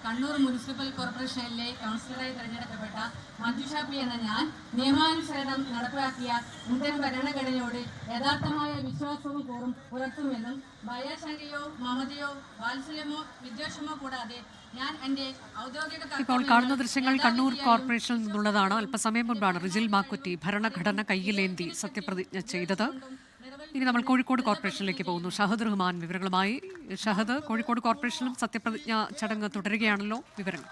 Kannur municipal കോർപ്പറേഷനിലെ കൗൺസിലറായി തെരഞ്ഞെടുക്കപ്പെട്ട Manjusha P എന്ന ഞാൻ നിയമാനുസരണം നടപ്പാക്കിയ ഇന്ത്യൻ ഭരണഘടനയോട് യഥാർത്ഥമായ വിശ്വാസവും കൂറും പുലർത്തുമെന്നും ഭയശങ്കയോ മമതയോ വാത്സല്യമോ വിദ്വേഷമോ കൂടാതെ ഞാൻ എന്റെ ഔദ്യോഗിക ഇപ്പോൾ കാണുന്ന ദൃശ്യങ്ങൾ കണ്ണൂർ കോർപ്പറേഷനിൽ നിന്നുള്ളതാണ്. അല്പസമയം മുൻപാണ് റിജിൽ മാക്കുറ്റി ഭരണഘടന കയ്യിലേന്തി സത്യപ്രതിജ്ഞ ചെയ്തത്. ഇനി നമ്മൾ കോഴിക്കോട് കോർപ്പറേഷനിലേക്ക് പോകുന്നു. ഷഹദ് റഹ്മാൻ വിവരങ്ങളുമായി. ഷഹദ്, കോഴിക്കോട് കോർപ്പറേഷനിലും സത്യപ്രതിജ്ഞ ചടങ്ങ് തുടരുകയാണല്ലോ, വിവരങ്ങൾ.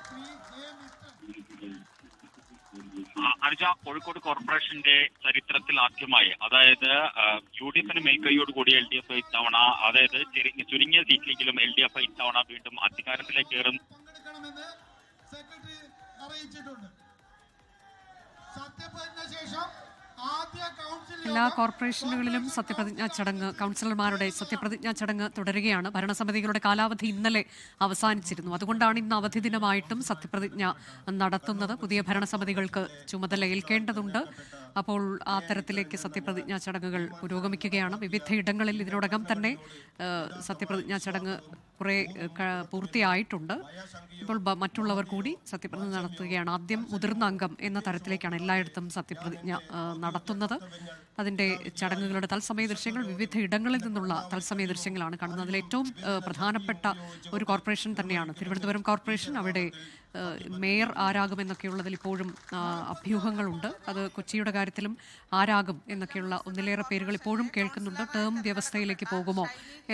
അനുജ, കോഴിക്കോട് കോർപ്പറേഷന്റെ ചരിത്രത്തിൽ ആദ്യമായി, അതായത് UDF മേൽക്കൈയോടുകൂടി LDF ഇത്തവണ, അതായത് ചുരുങ്ങിയ സീറ്റിലെങ്കിലും LDF ഇത്തവണ വീണ്ടും അധികാരത്തിലേക്ക് കയറും. എല്ലാ കോർപ്പറേഷനുകളിലും സത്യപ്രതിജ്ഞാ ചടങ്ങ്, കൗൺസിലർമാരുടെ സത്യപ്രതിജ്ഞാ ചടങ്ങ് തുടരുകയാണ്. ഭരണസമിതികളുടെ കാലാവധി ഇന്നലെ അവസാനിച്ചിരുന്നു. അതുകൊണ്ടാണ് ഇന്ന് അവധി ദിനമായിട്ടും സത്യപ്രതിജ്ഞ നടത്തുന്നത്. പുതിയ ഭരണസമിതികൾക്ക് ചുമതല ഏൽക്കേണ്ടതുണ്ട്. അപ്പോൾ ആ തരത്തിലേക്ക് സത്യപ്രതിജ്ഞാ ചടങ്ങുകൾ പുരോഗമിക്കുകയാണ്. വിവിധയിടങ്ങളിൽ ഇതിനോടകം തന്നെ സത്യപ്രതിജ്ഞാ ചടങ്ങ് കുറേ പൂർത്തിയായിട്ടുണ്ട്. ഇപ്പോൾ മറ്റുള്ളവർ കൂടി സത്യപ്രതിജ്ഞ നടത്തുകയാണ്. ആദ്യം മുതിർന്ന അംഗം എന്ന തരത്തിലേക്കാണ് എല്ലായിടത്തും സത്യപ്രതിജ്ഞ നടത്തുന്നത്. അതിൻ്റെ ചടങ്ങുകളുടെ തത്സമയ ദൃശ്യങ്ങൾ വിവിധ ഇടങ്ങളിൽ നിന്നുള്ള തത്സമയ ദൃശ്യങ്ങളാണ് കാണുന്നത്. അതിൽ ഏറ്റവും പ്രധാനപ്പെട്ട ഒരു കോർപ്പറേഷൻ തന്നെയാണ് തിരുവനന്തപുരം കോർപ്പറേഷൻ. അവിടെ മേയർ ആരാകുമെന്നൊക്കെയുള്ളതിൽ ഇപ്പോഴും അഭ്യൂഹങ്ങളുണ്ട്. അത് കൊച്ചിയുടെ കാര്യത്തിലും ആരാകും എന്നൊക്കെയുള്ള ഒന്നിലേറെ പേരുകൾ ഇപ്പോഴും കേൾക്കുന്നുണ്ട്. ടേം വ്യവസ്ഥയിലേക്ക് പോകുമോ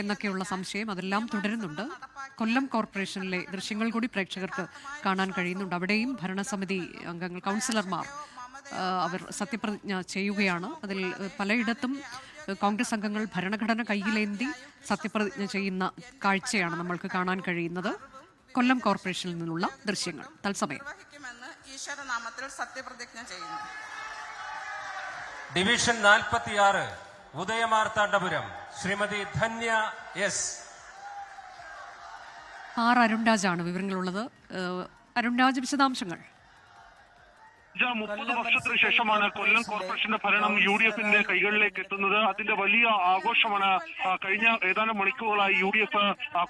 എന്നൊക്കെയുള്ള സംശയം അതെല്ലാം തുടരുന്നുണ്ട്. കൊല്ലം കോർപ്പറേഷനിലെ ദൃശ്യങ്ങൾ കൂടി പ്രേക്ഷകർക്ക് കാണാൻ കഴിയുന്നുണ്ട്. അവിടെയും ഭരണസമിതി അംഗങ്ങൾ, കൗൺസിലർമാർ അവർ സത്യപ്രതിജ്ഞ ചെയ്യുകയാണ്. അതിൽ പലയിടത്തും കോൺഗ്രസ് അംഗങ്ങൾ ഭരണഘടന കയ്യിലേന്തി സത്യപ്രതിജ്ഞ ചെയ്യുന്ന കാഴ്ചയാണ് നമ്മൾക്ക് കാണാൻ കഴിയുന്നത്. കൊല്ലം കോർപ്പറേഷനിൽ നിന്നുള്ള ദൃശ്യങ്ങൾ തത്സമയം. ഈശ്വരനാമത്തിൽ സത്യപ്രതിജ്ഞ ചെയ്യുന്നു. Division 46 Udayamarthandapuram Shrimati Dhanya S. അരുൺരാജാണ് വിവരങ്ങളുള്ളത്. അരുൺരാജ്, വിശദാംശങ്ങൾ. 30 വർഷത്തിന് ശേഷമാണ് കൊല്ലം കോർപ്പറേഷന്റെ ഭരണം UDF കൈകളിലേക്ക് എത്തുന്നത്. അതിന്റെ വലിയ ആഘോഷമാണ് കഴിഞ്ഞ ഏതാനും മണിക്കൂറുകളായി UDF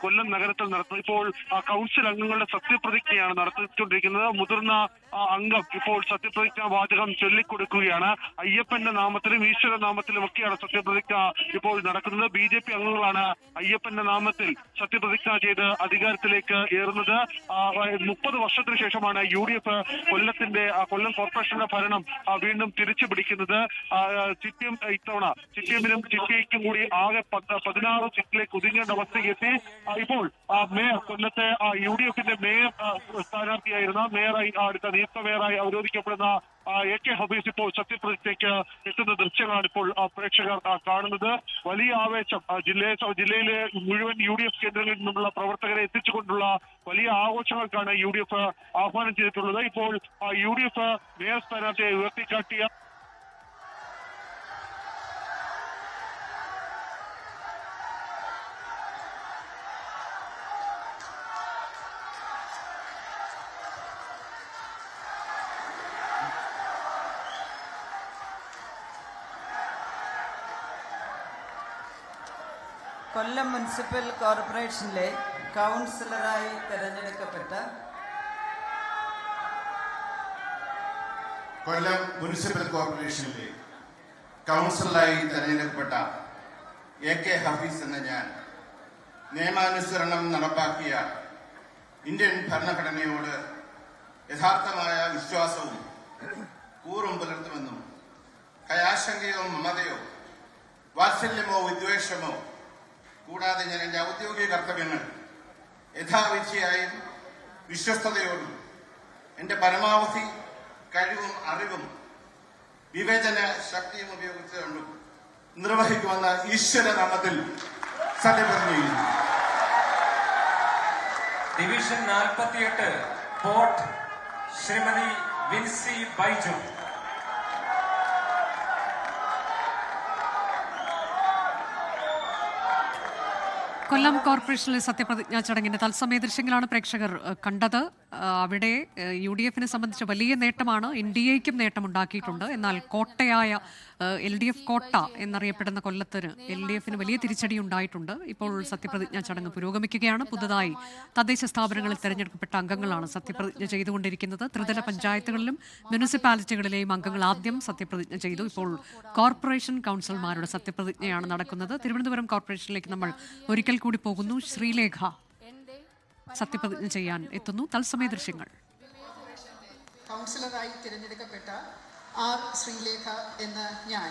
കൊല്ലം നഗരത്തിൽ നടത്തുന്നത്. ഇപ്പോൾ കൗൺസിൽ അംഗങ്ങളുടെ സത്യപ്രതിജ്ഞയാണ് നടത്തിക്കൊണ്ടിരിക്കുന്നത്. മുതിർന്ന അംഗം ഇപ്പോൾ സത്യപ്രതിജ്ഞാ വാചകം ചൊല്ലിക്കൊടുക്കുകയാണ്. അയ്യപ്പന്റെ നാമത്തിലും ഈശ്വര നാമത്തിലും ഒക്കെയാണ് സത്യപ്രതിജ്ഞ ഇപ്പോൾ നടക്കുന്നത്. BJP അംഗങ്ങളാണ് അയ്യപ്പന്റെ നാമത്തിൽ സത്യപ്രതിജ്ഞ ചെയ്ത് അധികാരത്തിലേക്ക് ഏറുന്നത്. 30 വർഷത്തിന് ശേഷമാണ് UDF കൊല്ലം കോർപ്പറേഷന്റെ ഭരണം വീണ്ടും തിരിച്ചു പിടിക്കുന്നത്. CPM ഇത്തവണ CPM-നും CPI-ക്കും കൂടി ആകെ 16 സീറ്റിലേക്ക് ഒതുങ്ങേണ്ട അവസ്ഥയെത്തി. ഇപ്പോൾ മേയർ, കൊല്ലത്തെ UDF മേയർ സ്ഥാനാർത്ഥിയായിരുന്ന മേയറായി അടുത്ത നിയുക്ത മേയറായി അവരോധിക്കപ്പെടുന്ന AK ഹബീസ് ഇപ്പോൾ സത്യപ്രതിജ്ഞയ്ക്ക് എത്തുന്ന ദൃശ്യങ്ങളാണ് ഇപ്പോൾ പ്രേക്ഷകർ കാണുന്നത്. വലിയ ആവേശം ജില്ലയിലെ മുഴുവൻ UDF കേന്ദ്രങ്ങളിൽ നിന്നുള്ള പ്രവർത്തകരെ എത്തിച്ചുകൊണ്ടുള്ള വലിയ ആഘോഷങ്ങൾക്കാണ് UDF ആഹ്വാനം ചെയ്തിട്ടുള്ളത്. ഇപ്പോൾ UDF മേയർ സ്ഥാനാർത്ഥിയെ ഉയർത്തിക്കാട്ടിയ കൊല്ലം മുനിസിപ്പൽ കോർപ്പറേഷനിലെ കൗൺസിലറായി തെരഞ്ഞെടുക്കപ്പെട്ട കൊല്ലം മുനിസിപ്പൽ കോർപ്പറേഷനിലെ കൗൺസിലറായി തെരഞ്ഞെടുക്കപ്പെട്ട AK ഹഫീസ് എന്ന ഞാൻ നിയമാനുസരണം നടപ്പാക്കിയ ഇന്ത്യൻ ഭരണഘടനയോട് യഥാർത്ഥമായ വിശ്വാസവും കൂറും പുലർത്തുമെന്നും ഭയാശങ്കയോ മമതയോ വാത്സല്യമോ വിദ്വേഷമോ കൂടാതെ ഞാൻ എൻ്റെ ഔദ്യോഗിക കർത്തവ്യങ്ങൾ യഥാവിധിയായും വിശ്വസ്തയോടും എൻ്റെ പരമാവധി കഴിവും അറിവും വിവേചന ശക്തിയും ഉപയോഗിച്ചുകൊണ്ടും നിർവഹിക്കുമെന്ന ഈശ്വരനാമത്തിൽ സത്യപ്രതിജ്ഞ ചെയ്യുന്നു. Division 48 port Shrimati Vincy Baiju. കൊല്ലം കോർപ്പറേഷനിലെ സത്യപ്രതിജ്ഞാ ചടങ്ങിന്റെ തത്സമയ ദൃശ്യങ്ങളാണ് പ്രേക്ഷകർ കണ്ടത്. അവിടെ UDF-നെ സംബന്ധിച്ച് വലിയ നേട്ടമാണ്. NDA-ക്കും നേട്ടമുണ്ടാക്കിയിട്ടുണ്ട്. എന്നാൽ കോട്ടയായ LDF കോട്ട എന്നറിയപ്പെടുന്ന കൊല്ലത്തിന് LDFന് വലിയ തിരിച്ചടി ഉണ്ടായിട്ടുണ്ട്. ഇപ്പോൾ സത്യപ്രതിജ്ഞാ ചടങ്ങ് പുരോഗമിക്കുകയാണ്. പുതുതായി തദ്ദേശ സ്ഥാപനങ്ങളിൽ തെരഞ്ഞെടുക്കപ്പെട്ട അംഗങ്ങളാണ് സത്യപ്രതിജ്ഞ ചെയ്തുകൊണ്ടിരിക്കുന്നത്. ത്രിതല പഞ്ചായത്തുകളിലും മുനിസിപ്പാലിറ്റികളിലെയും അംഗങ്ങൾ ആദ്യം സത്യപ്രതിജ്ഞ ചെയ്തു. ഇപ്പോൾ കോർപ്പറേഷൻ കൗൺസിലർമാരുടെ സത്യപ്രതിജ്ഞയാണ് നടക്കുന്നത്. തിരുവനന്തപുരം കോർപ്പറേഷനിലേക്ക് നമ്മൾ ഒരിക്കൽ കൂടി പോകുന്നു. ശ്രീലേഖ സത്യപ്രതിജ്ഞ ചെയ്യാൻ എത്തുന്നു. തത്സമയ ദൃശ്യങ്ങൾ. കൗൺസിലറായി തിരഞ്ഞെടുക്കപ്പെട്ട ആർ ശ്രീലേഖ എന്ന ഞാൻ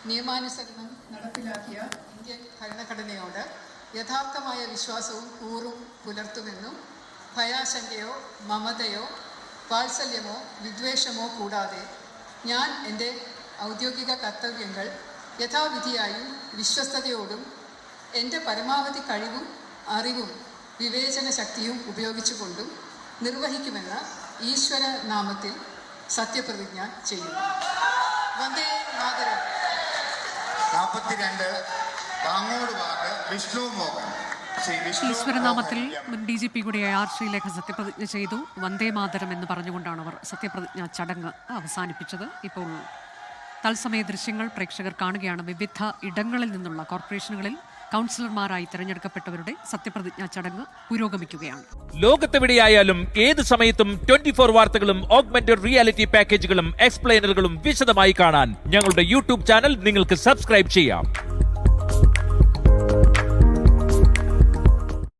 നിയമാനുസരണം നടപ്പിലാക്കിയ ഇന്ത്യൻ ഭരണഘടനയോട് യഥാർത്ഥമായ വിശ്വാസവും കൂറും പുലർത്തുമെന്നും ഭയാശങ്കയോ മമതയോ വാത്സല്യമോ വിദ്വേഷമോ കൂടാതെ ഞാൻ എൻ്റെ ഔദ്യോഗിക കർത്തവ്യങ്ങൾ യഥാവിധിയായും വിശ്വസ്തയോടും എൻ്റെ പരമാവധി കഴിവും അറിവും വിവേചന ശക്തിയും ഉപയോഗിച്ചുകൊണ്ടും നിർവഹിക്കുമെന്ന് ഈശ്വര നാമത്തിൽ സത്യപ്രതിജ്ഞ ചെയ്യുന്നു. വന്ദേ മാതരം. 42 പാങ്ങോട് വാർഡ് വിഷ്ണു മോഹൻ. ഈശ്വരനാമത്തിൽ മുൻ DGP കൂടിയായ ആർ ശ്രീലേഖ സത്യപ്രതിജ്ഞ ചെയ്തു. വന്ദേ മാതരം എന്ന് പറഞ്ഞുകൊണ്ടാണ് അവർ സത്യപ്രതിജ്ഞാ ചടങ്ങ് അവസാനിപ്പിച്ചത്. ഇപ്പോൾ തത്സമയ ദൃശ്യങ്ങൾ പ്രേക്ഷകർ കാണുകയാണ്. വിവിധ ഇടങ്ങളിൽ നിന്നുള്ള കോർപ്പറേഷനുകളിൽ കൗൺസിലർമാരായി തിരഞ്ഞെടുക്കപ്പെട്ടവരുടെ സത്യപ്രതിജ്ഞാ ചടങ്ങ് പുരോഗമിക്കുകയാണ്. ലോകത്തെവിടെയായാലും ഏത് സമയത്തും 24 വാർത്തകളും ഓഗ്മെന്റഡ് റിയാലിറ്റി പാക്കേജുകളും എക്സ്പ്ലെയിനറുകളും വിശദമായി കാണാൻ ഞങ്ങളുടെ YouTube ചാനൽ നിങ്ങൾക്ക് സബ്സ്ക്രൈബ് ചെയ്യാം.